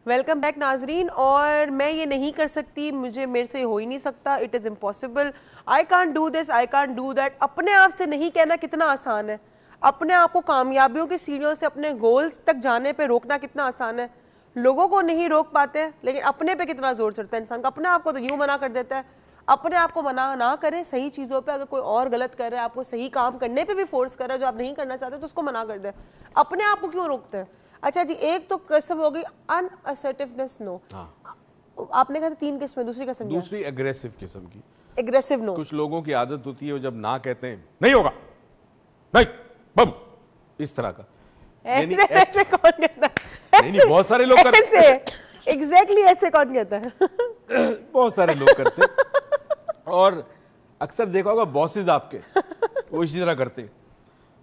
Welcome back नाजरीन। और मैं ये नहीं कर सकती, मेरे से हो ही नहीं सकता, it is impossible, I can't do this, I can't do that. अपने आप से नहीं कहना कितना आसान है। अपने आप को कामयाबियों की सीढ़ियों से अपने गोल्स तक जाने पे रोकना कितना आसान है। लोगों को नहीं रोक पाते, लेकिन अपने पे कितना जोर चढ़ता है इंसान का। अपने आप को तो यूं मना कर देता है। अपने आप को मना ना करें सही चीज़ों पे। अगर कोई और गलत कर रहा है, आपको सही काम करने पे भी फोर्स कर रहा है जो आप नहीं करना चाहते, तो उसको मना कर दे। अपने आप को क्यों रोकते हैं? अच्छा जी, एक तो किस्म हो गई अनअसर्टिवनेस, नो। आपने कहा था 3 किस्में, दूसरी किस्म क्या? दूसरी एग्रेसिव किस्म की, एग्रेसिव नो। कुछ लोगों की आदत होती है वो जब ना कहते हैं नहीं होगा, नहीं बम, इस तरह का। ऐसे कौन कहता है? नहीं, बहुत सारे लोग करते हैं। एग्जैक्टली ऐसे कौन कहता है? बहुत सारे लोग करते हैं और अक्सर देखा होगा बॉसेस आपके वो इसी तरह करते हैं।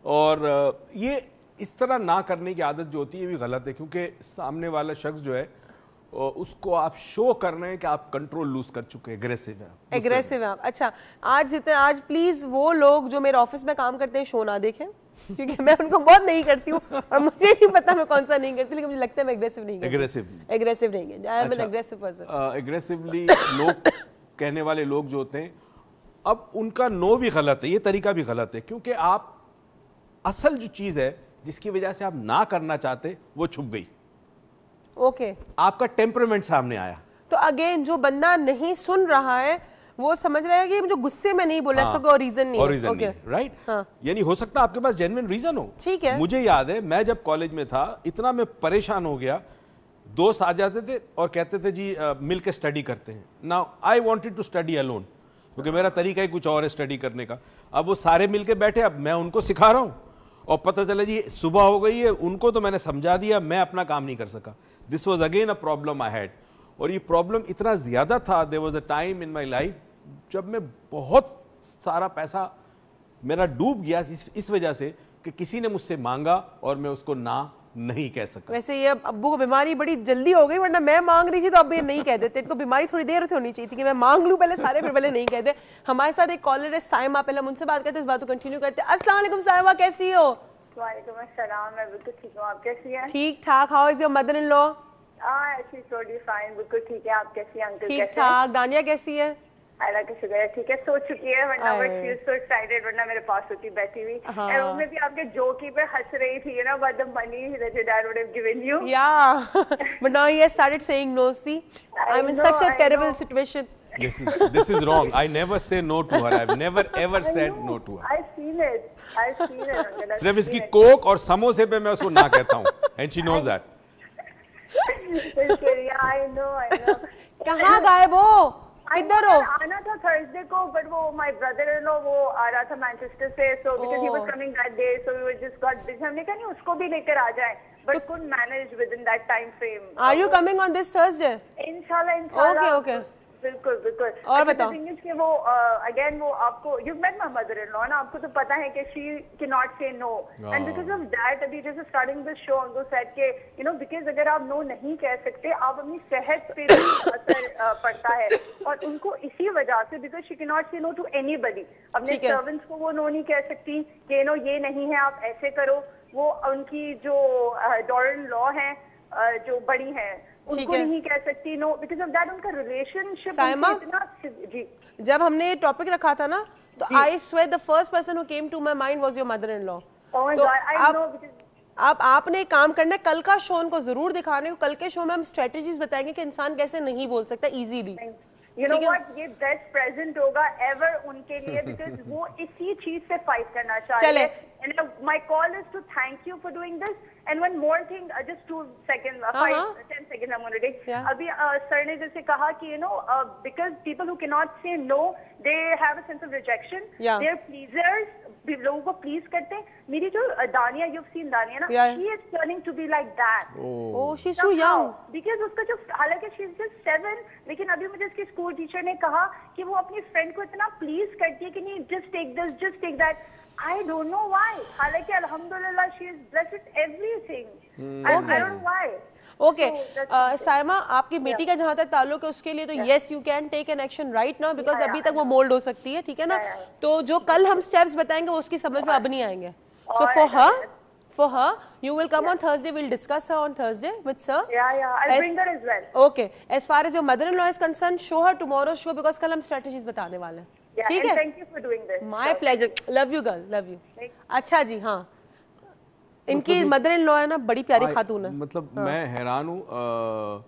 और ये इस तरह ना करने की आदत जो होती है ये भी गलत है, क्योंकि सामने वाला शख्स जो है उसको आप शो कर रहे हैं कि आप कंट्रोल लूज कर चुके हैं, एग्रेसिव है, एग्रेसिव है आप। अच्छा, आज प्लीज वो लोग जो मेरे ऑफिस में काम करते हैं शो ना देखें, क्योंकि मैं उनको बहुत नहीं करती हूँ और मुझे नहीं पता मैं कौन सा नहीं करती, लेकिन मुझे लगता है मैं एग्रेसिव नहीं करती। एग्रेसिव नहीं है, I am N aggressive person. Aggressively लोग कहने वाले लोग जो होते हैं, अब उनका नो भी गलत है, ये तरीका भी गलत है, क्योंकि आप असल जो चीज है जिसकी वजह से आप ना करना चाहते वो छुप गई। ओके, आपका टेम्परामेंट सामने आया। तो अगेन जो बंदा नहीं सुन रहा है वो समझ रहा है कि मुझे गुस्से में नहीं बोला, इसका कोई रीजन नहीं है। Okay, right. यानी हो सकता है आपके पास जेन्युइन रीजन हो। ठीक है। मुझे याद है मैं जब कॉलेज में था, इतना मैं परेशान हो गया, दोस्त आ जाते थे और कहते थे जी मिल के स्टडी करते हैं। Now I wanted to study alone, क्योंकि मेरा तरीका ही कुछ और है स्टडी करने का। अब वो सारे मिल के बैठे, अब मैं उनको सिखा रहा हूँ और पता चला जी सुबह हो गई है, उनको तो मैंने समझा दिया, मैं अपना काम नहीं कर सका। This was again a problem I had. और ये प्रॉब्लम इतना ज्यादा था, there was a time in my life जब मैं बहुत सारा पैसा मेरा डूब गया इस वजह से कि किसी ने मुझसे मांगा और मैं उसको ना नहीं कह सका। वैसे ये अब्बू को बीमारी बड़ी जल्दी हो गई, वरना मैं मांग रही थी तो अब ये नहीं कह देते। इनको बीमारी थोड़ी देर से होनी चाहिए थी कि मैं मांग लूं पहले सारे, फिर पहले नहीं कहते। हमारे साथ एक कॉलर है साइमा, पहले हम उनसे बात करते हैं, इस बात को कंटिन्यू करते हैं। अस्सलाम वालेकुम साइमा, कैसी हो? वालेकुम अस्सलाम, मैं बिल्कुल ठीक हूँ, आप कैसी हैं? ठीक ठाक। How is your mother in law? She is totally fine, बिल्कुल ठीक है। आप कैसी हैं अंकल? ठीक ठाक। दानिया कैसी है? अल्लाह का शुक्र है, ठीक है, सो चुकी है, वरना but she is so excited, वरना मेरे पास होती बैठी हुई। और वो में भी आपके जोकी पे हंस रही थी, you know, about the money that your dad would have given you. या but now he has started saying no. See, I am in such a terrible situation. This is wrong. I never say no to her. I've never ever said no to her. I've seen it. सिर्फ इसकी Coke और समोसे पे मैं उसको ना कहता हूँ, and she knows that. I know. कहाँ गायब हो? किधर हो? आना था थर्सडे को, बट वो माय ब्रदर इन लॉ वो आ रहा था मैनचेस्टर से, so because he was coming that day, so we were just got busy. हमने कहा नहीं उसको भी लेकर आ जाए, but couldn't manage within that time frame. Are you coming on this Thursday? इंशाल्लाह। ओके। बिल्कुल। और बताओ। कि वो अगेन वो आपको, you met my mother in law ना, आपको तो पता है कि she can not say no, and because of that अभी जैसे स्टार्टिंग दिस शो ऑन दो सेट के, यू नो, बिकॉज अगर आप नो नहीं कह सकते, आप अपनी सेहत पे भी असर पड़ता है, और उनको इसी वजह से, because she can not say no to anybody. अपने सर्वेंट्स को वो नो नहीं कह सकती कि नो ये नहीं है, आप ऐसे करो। वो उनकी जो डॉटर इन लॉ है, जो बड़ी है, उनको नहीं कह सकती नो, बिकॉज़ ऑफ दैट उनका रिलेशनशिप इतना। जी, जब हमने टॉपिक रखा था ना, तो I swear the first person who came to my mind was your mother in law. तो अब आपने काम करना है, कल का शो उनको जरूर दिखाने को। कल के शो में हम स्ट्रेटजीज बताएंगे कि इंसान कैसे नहीं बोल सकता इजीली। यू नो व्हाट, ये बेस्ट प्रेजेंट होगा एवर उनके लिए, बिकॉज वो इसी चीज से फाइट करना चाहते हैं। And my call is to thank you for doing this. And one more thing, just 2 seconds, 10 seconds I'm going to take. अभी सर ने जैसे कहा कि you know, because people who cannot say no, they have a sense of rejection. They're pleasers. लोगों को please करते हैं। मेरी जो दानिया, you've seen दानिया ना, she is turning to be like that. Oh, she's too young. Because उसका जो, हालांकि she's just 7, लेकिन अभी मुझे इसकी स्कूल टीचर ने कहा कि वो अपनी फ्रेंड को इतना प्लीज करती है कि नहीं, just take this, just take that. I don't know why. हालांकि अल्हम्दुलिल्लाह she is blessed with everything. I don't know why. Okay Saima, आपकी बेटी का जहां तक ताल्लुक है उसके लिए तो yes you can take an action right now, because अभी तक वो मोल्ड हो सकती है, ठीक है ना? तो जो कल हम स्टेप्स बताएंगे वो उसकी समझ में अब नहीं आएंगे। सो for her. You will come on Thursday. We'll discuss her on Thursday with sir. Yeah. I'll bring her as well. Okay. As far as your mother-in-law is concerned, show her tomorrow's show because कल हम strategies बताने वाले हैं. Yeah, ठीक and है? thank you for doing this. My pleasure. Love you, girl. Love you. Thank अच्छा जी, हाँ. इनकी मदर-इन-लॉ है ना, बड़ी प्यारी खातून है. मतलब मैं हैरान हूँ,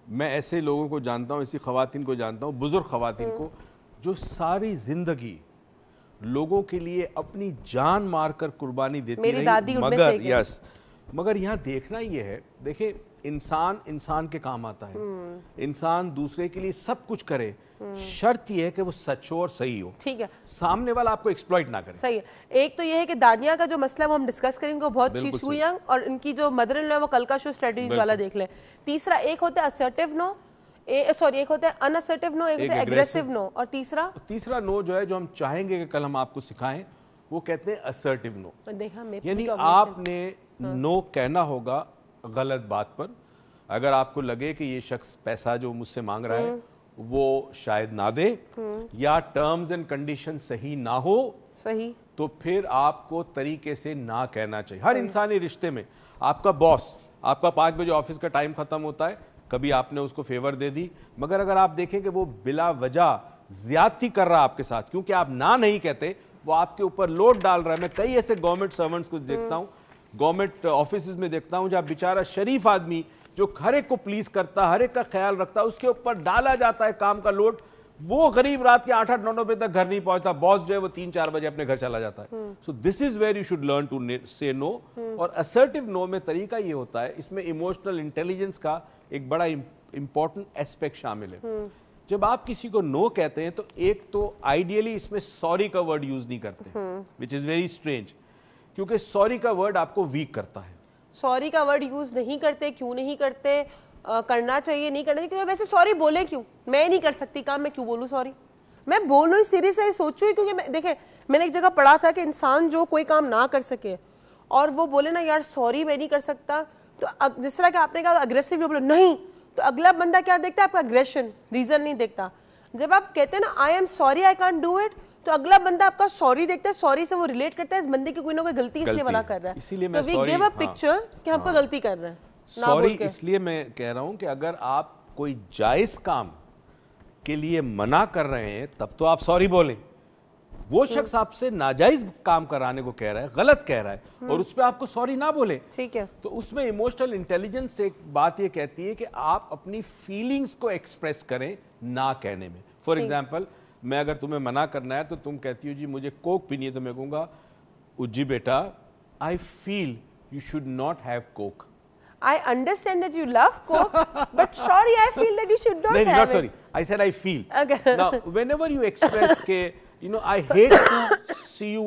मैं ऐसे लोगों को जानता हूँ, ऐसी खवातीन को जानता हूँ, बुजुर्ग खवातीन को, जो सारी जिंदगी लोगों के लिए अपनी जान मारकर कुर्बानी देती मेरी रही, दादी उनमें से एक है। मगर यहाँ देखना ये है, देखिए इंसान इंसान के काम आता है, इंसान दूसरे के लिए सब कुछ करे, शर्त यह है कि वो सच हो और सही हो, ठीक है, सामने वाला आपको एक्सप्लॉइट ना करे। सही है। एक तो ये है कि दानिया का जो मसला है वो हम डिस्कस करेंगे, बहुत शी शू यंग, और इनकी जो मदर इन लॉ है वो कल का शो स्ट्रेटजीज वाला देख ले। तीसरा एक होता है असर्टिव नो, सॉरी एक होता है अनअसर्टिव नो, एक होता है एग्रेसिव नो, और तीसरा नो जो है जो हम चाहेंगे कि कल हम आपको सिखाएं, वो कहते हैं असर्टिव नो। देखा, यानी आपने नो कहना होगा गलत बात पर। अगर आपको लगे कि ये शख्स पैसा जो मुझसे मांग रहा है वो शायद ना दे, या टर्म्स एंड कंडीशन सही ना हो, सही, तो फिर आपको तरीके से ना कहना चाहिए। हर इंसानी रिश्ते में आपका बॉस, आपका 5 बजे ऑफिस का टाइम खत्म होता है, कभी आपने उसको फेवर दे दी, मगर अगर आप देखें कि वो बिला वजह ज्यादती कर रहा है आपके साथ, क्योंकि आप ना नहीं कहते, वो आपके ऊपर लोड डाल रहा है। मैं कई ऐसे गवर्नमेंट सर्वेंट्स को देखता हूँ, गवर्नमेंट ऑफिस में देखता हूँ, जहाँ बेचारा शरीफ आदमी जो हर एक को प्लीज करता, हर एक का ख्याल रखता, उसके ऊपर डाला जाता है काम का लोड, वो गरीब रात के 8-8, 9-9 बजे तक घर नहीं पहुंचता, बॉस जो है वो 3-4 बजे अपने घर चला जाता है। So this is where you should learn to say no. और असर्टिव नो में तरीका ये होता है, इसमें इमोशनल इंटेलिजेंस का एक बड़ा इंपॉर्टेंट एस्पेक्ट शामिल है। जब आप किसी को नो कहते हैं तो एक तो आइडियली इसमें सॉरी का वर्ड यूज नहीं करते, विच इज वेरी स्ट्रेंज, क्योंकि सॉरी का वर्ड आपको वीक करता है। सॉरी का वर्ड यूज नहीं करते, क्यों नहीं करते? करना चाहिए, नहीं करना चाहिए, क्योंकि वैसे सॉरी बोले क्यों? मैं नहीं कर सकती काम, मैं क्यों बोलूं सॉरी? मैं बोलूं सीरियस से सोचूं, क्योंकि देखे मैंने एक जगह पढ़ा था कि इंसान जो कोई काम ना कर सके और वो बोले ना यार सॉरी मैं नहीं कर सकता, तो जिस तरह कि आपने कहा अग्रेसिव बोलो नहीं, तो अगला बंदा क्या देखता है? आपका अग्रेशन, रीजन नहीं देखता। जब आप कहते हैं ना I am sorry I can't do it, तो अगला बंदा आपका सॉरी देखता है, सॉरी से वो रिलेट करता है इस बंदे की कोई ना कोई गलती इसलिए मना कर रहा है, इसीलिए मैं वी गिव अ पिक्चर कि हमको गलती कर रहे हैं। सॉरी इसलिए मैं कह रहा हूं कि अगर आप कोई जायज काम के लिए मना कर रहे हैं तब तो आप सॉरी बोलें। वो शख्स आपसे नाजायज काम कराने को कह रहा है, गलत कह रहा है, और उस पर आपको सॉरी ना बोले, ठीक है। तो उसमें इमोशनल इंटेलिजेंस से एक बात ये कहती है कि आप अपनी फीलिंग्स को एक्सप्रेस करें ना कहने में। फॉर एग्जाम्पल, मैं अगर तुम्हें मना करना है तो तुम कहती हो जी मुझे कोक पीनी है, तो मैं कहूँगा उज्जी बेटा I feel you should not have Coke. I understand that you love Coke, but sorry, I feel that you should not have not it. sorry. I said I feel. Okay. Now, whenever you express ke, you know, I hate to see you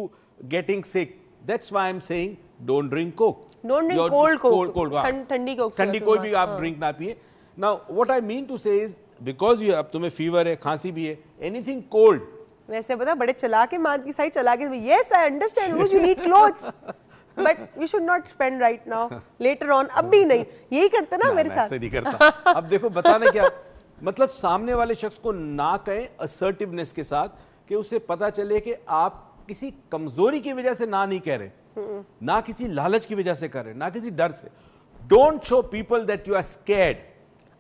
getting sick. That's why I'm saying don't drink Coke. Don't drink cold Coke. Cold. ठंडी Coke. ठंडी कोई भी आप drink ना पिए. Now, what I mean to say is because you अब तुम्हें fever है, खांसी भी है, anything cold. वैसे पता बड़े चलाक है, मान की साइड चलाक है. Yes, I understand. You need clothes. But we should not spend right now. Later on, अब भी नहीं. यही करते ना मेरे साथ. ऐसे नहीं करता. अब देखो बताने क्या, मतलब सामने वाले शख्स को ना कहें assertiveness के साथ, कि उसे पता चले कि आप किसी कमजोरी की वजह से ना नहीं कह रहे, ना किसी लालच की वजह से कर रहे, ना किसी डर से. Don't show people that you are scared.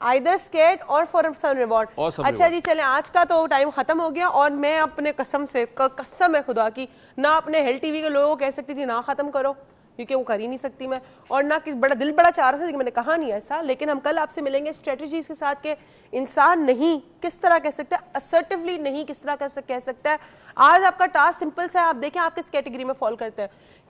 Either scared or for some reward. अच्छा जी, चलें आज का तो टाइम खत्म हो गया, और मैं अपने कसम है खुदा की, ना अपने हेल्थ टीवी के लोगों को कह सकती थी ना खत्म करो, क्योंकि वो कर ही नहीं सकती मैं, और ना किस बड़ा दिल बड़ा चाह रहा था, लेकिन मैंने कहा नहीं ऐसा। लेकिन हम कल आपसे मिलेंगे स्ट्रेटजीज के साथ के इंसान नहीं किस तरह कह सकता है, असर्टिवली नहीं किस तरह कह सकता है। आज आपका टास्क सिंपल सा है, आप देखें आप किस कैटेगरी में फॉल करते हैं।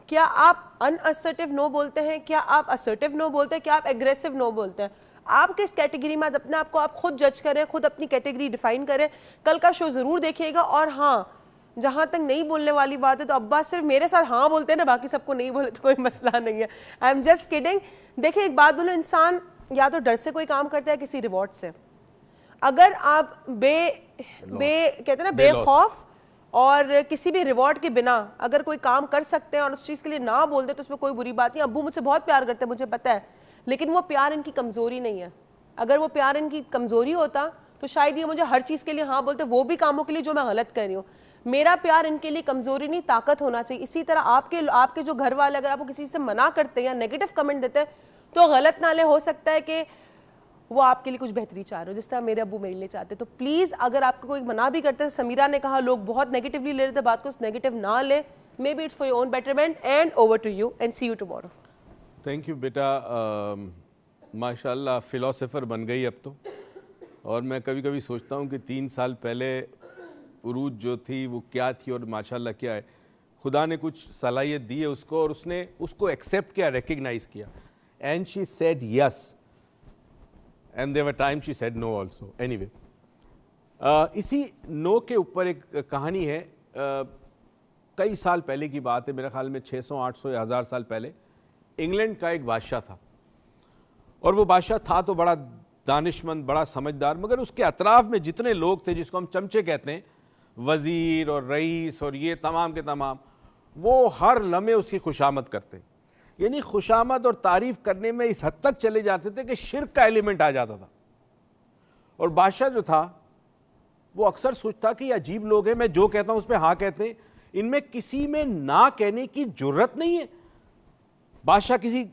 क्या आप अनअसर्टिव नो बोलते हैं, क्या आप असर्टिव नो बोलते हैं, क्या आप एग्रेसिव नो बोलते हैं? आप किस कैटेगरी में अपने आप को आप खुद जज करें, खुद अपनी कैटेगरी डिफाइन करें। कल का शो जरूर देखिएगा। और हाँ, जहां तक नहीं बोलने वाली बात है, तो अब्बा सिर्फ मेरे साथ हाँ बोलते हैं ना, बाकी सबको नहीं बोले तो कोई मसला नहीं है। I am just kidding. देखिए एक बात बोलो, इंसान या तो डर से कोई काम करता है, किसी रिवॉर्ड से। अगर आप कहते हैं ना बेखौफ और किसी भी रिवॉर्ड के बिना अगर कोई काम कर सकते हैं और उस चीज के लिए ना बोल दे, तो उसमें कोई बुरी बात नहीं। अब्बू मुझसे बहुत प्यार करते हैं, मुझे पता है, लेकिन वो प्यार इनकी कमजोरी नहीं है। अगर वो प्यार इनकी कमजोरी होता तो शायद ये मुझे हर चीज के लिए हाँ बोलते, वो भी कामों के लिए जो मैं गलत कर रही हूँ। मेरा प्यार इनके लिए कमजोरी नहीं, ताकत होना चाहिए। इसी तरह आपके जो घर वाले अगर आपको किसी से मना करते हैं या नेगेटिव कमेंट देते हैं तो गलत नाले हो सकता है कि वो आपके लिए कुछ बेहतरी चाह रहे हो, जिस तरह मेरे अब्बू मेरे लिए चाहते। तो प्लीज अगर आपको कोई मना भी करते हैं, समीरा ने कहा लोग बहुत नेगेटिवली ले रहे थे बात को, नेगेटिव ना ले, maybe it's for your own betterment. And over to you and see you tomorrow. Thank you बेटा, माशाल्लाह फिलोसोफर बन गई अब तो। और मैं कभी कभी सोचता हूँ कि 3 साल पहले उरूज जो थी वो क्या थी और माशाल्लाह क्या है। खुदा ने कुछ सलाहियत दी है उसको और उसने उसको एक्सेप्ट किया, रिकग्नाइज किया। And she said yes and there were time she said no also. Anyway, इसी नो के ऊपर एक कहानी है। कई साल पहले की बात है, मेरे ख्याल में 600, 800 या 1000 साल पहले इंग्लैंड का एक बादशाह था। और वो बादशाह था तो बड़ा दानिशमंद, बड़ा समझदार, मगर उसके अतराफ में जितने लोग थे जिसको हम चमचे कहते हैं, वज़ीर और रईस और ये तमाम के तमाम, वो हर लम्हे उसकी खुशामद करते। यानी खुशामद और तारीफ़ करने में इस हद तक चले जाते थे कि शिर्क का एलिमेंट आ जाता था। और बादशाह जो था वो अक्सर सोचता कि अजीब लोग हैं, मैं जो कहता हूँ उस पर हाँ कहते हैं, इनमें किसी में ना कहने की जुर्रत नहीं है। बादशाह किसी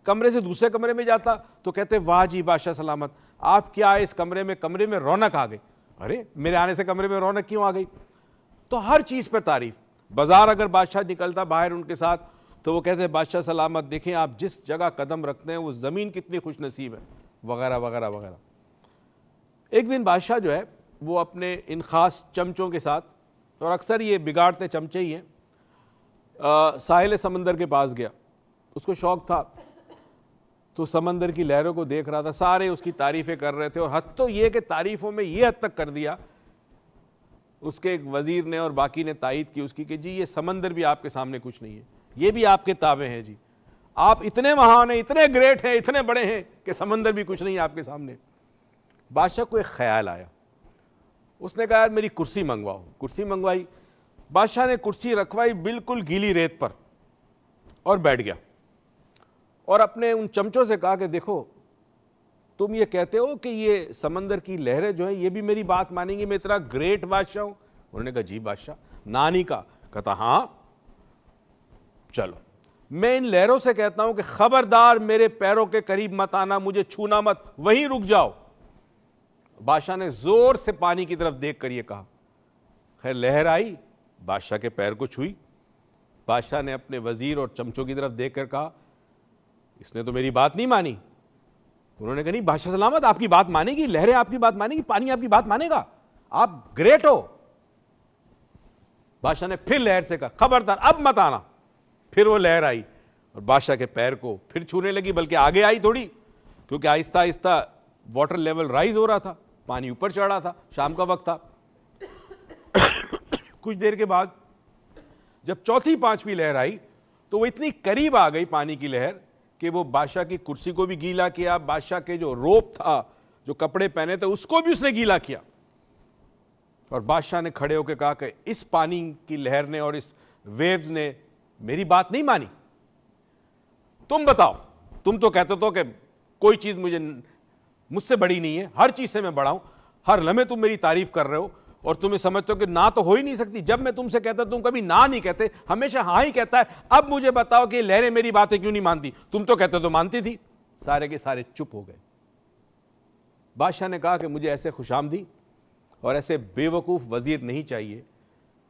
कमरे से दूसरे कमरे में जाता तो कहते वाह जी बादशाह सलामत, आप क्या आए इस कमरे में रौनक आ गई। अरे मेरे आने से कमरे में रौनक क्यों आ गई? तो हर चीज़ पर तारीफ। बाजार अगर बादशाह निकलता बाहर उनके साथ तो वो कहते बादशाह सलामत, देखें आप जिस जगह कदम रखते हैं वो ज़मीन कितनी खुशनसीब है, वगैरह वगैरह वगैरह। एक दिन बादशाह जो है वो अपने इन ख़ास चमचों के साथ, और अक्सर ये बिगाड़ते चमचे ही हैं, साहिल समंदर के पास गया। उसको शौक़ था तो समंदर की लहरों को देख रहा था, सारे उसकी तारीफ़ें कर रहे थे। और हद तो ये कि तारीफ़ों में ये हद तक कर दिया उसके एक वज़ीर ने और बाकी ने तायीद की उसकी कि जी ये समंदर भी आपके सामने कुछ नहीं है, ये भी आपके ताबे हैं जी, आप इतने महान हैं, इतने ग्रेट हैं, इतने बड़े हैं कि समंदर भी कुछ नहीं है आपके सामने। बादशाह को एक ख्याल आया, उसने कहा यार मेरी कुर्सी मंगवाओ। कुर्सी मंगवाई, बादशाह ने कुर्सी रखवाई बिल्कुल गीली रेत पर और बैठ गया। और अपने उन चमचों से कहा कि देखो तुम ये कहते हो कि ये समंदर की लहरें जो हैं ये भी मेरी बात मानेंगी, मैं इतना ग्रेट बादशाह हूं। उन्होंने कहा जी बादशाह, नानी का कहता हाँ चलो, मैं इन लहरों से कहता हूं कि खबरदार मेरे पैरों के करीब मत आना, मुझे छूना मत, वहीं रुक जाओ। बादशाह ने जोर से पानी की तरफ देख कर ये कहा। खैर लहर आई, बादशाह के पैर को छुई। बादशाह ने अपने वजीर और चमचों की तरफ देख कर कहा इसने तो मेरी बात नहीं मानी। उन्होंने कहा नहीं बादशाह सलामत, आपकी बात मानेगी, लहरें आपकी बात मानेगी, पानी आपकी बात मानेगा, आप ग्रेट हो। बादशाह ने फिर लहर से कहा खबरदार अब मत आना। फिर वो लहर आई और बादशाह के पैर को फिर छूने लगी, बल्कि आगे आई थोड़ी, क्योंकि Aahista Aahista water level rise हो रहा था, पानी ऊपर चढ़ रहा था, शाम का वक्त था। कुछ देर के बाद जब चौथी पांचवी लहर आई तो वो इतनी करीब आ गई पानी की लहर कि वो बादशाह की कुर्सी को भी गीला किया, बादशाह के जो रोब था, जो कपड़े पहने थे, उसको भी उसने गीला किया। और बादशाह ने खड़े होकर कहा कि इस पानी की लहर ने और इस वेव्स ने मेरी बात नहीं मानी। तुम बताओ, तुम तो कहते हो कि कोई चीज मुझसे बड़ी नहीं है, हर चीज से मैं बड़ा हूं, हर लम्हे तुम मेरी तारीफ कर रहे हो और तुम्हें समझते हो कि ना तो हो ही नहीं सकती। जब मैं तुमसे कहता तुम कभी ना नहीं कहते, हमेशा हाँ ही कहता है। अब मुझे बताओ कि लहरें मेरी बातें क्यों नहीं मानती? तुम तो कहते तो मानती थी। सारे के सारे चुप हो गए। बादशाह ने कहा कि मुझे ऐसे खुशामदी और ऐसे बेवकूफ वजीर नहीं चाहिए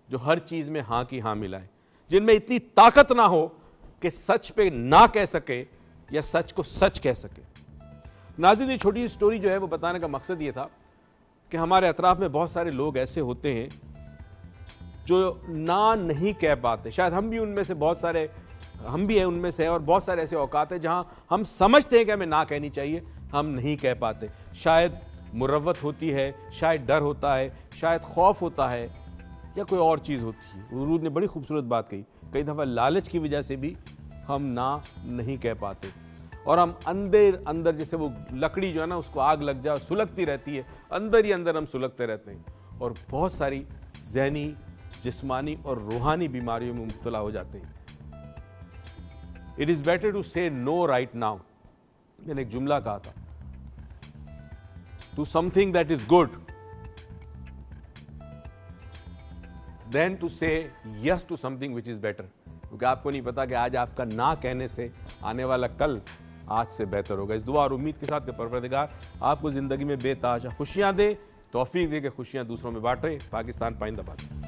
जो हर चीज में हाँ की हाँ मिलाए, जिनमें इतनी ताकत ना हो कि सच पे ना कह सके या सच को सच कह सके। नाज़रीन, ये छोटी स्टोरी जो है वो बताने का मकसद ये था कि हमारे अतराफ में बहुत सारे लोग ऐसे होते हैं जो ना नहीं कह पाते। शायद हम भी उनमें से बहुत सारे, हम भी हैं उनमें से, और बहुत सारे ऐसे औकात हैं जहां हम समझते हैं कि हमें ना कहनी चाहिए, हम नहीं कह पाते। शायद मुरव्वत होती है, शायद डर होता है, शायद खौफ होता है, या कोई और चीज़ होती है। उरूज ने बड़ी खूबसूरत बात कही, कई दफ़ा लालच की वजह से भी हम ना नहीं कह पाते और हम अंदर अंदर जैसे वो लकड़ी जो है ना उसको आग लग जाए सुलगती रहती है, अंदर ही अंदर हम सुलगते रहते हैं और बहुत सारी ज़हनी, जिस्मानी और रूहानी बीमारियों में मुब्तला हो जाते हैं। It is better to say no right now. मैंने एक जुमला कहा था, to something that is good than to say yes to something which is better, क्योंकि आपको नहीं पता कि आज आपका ना कहने से आने वाला कल आज से बेहतर होगा। इस दुआ और उम्मीद के साथ कि परवरदिगार आपको ज़िंदगी में बेताज खुशियाँ दे, तौफीक दे के खुशियाँ दूसरों में बांटे। पाकिस्तान पाइंदाबाद।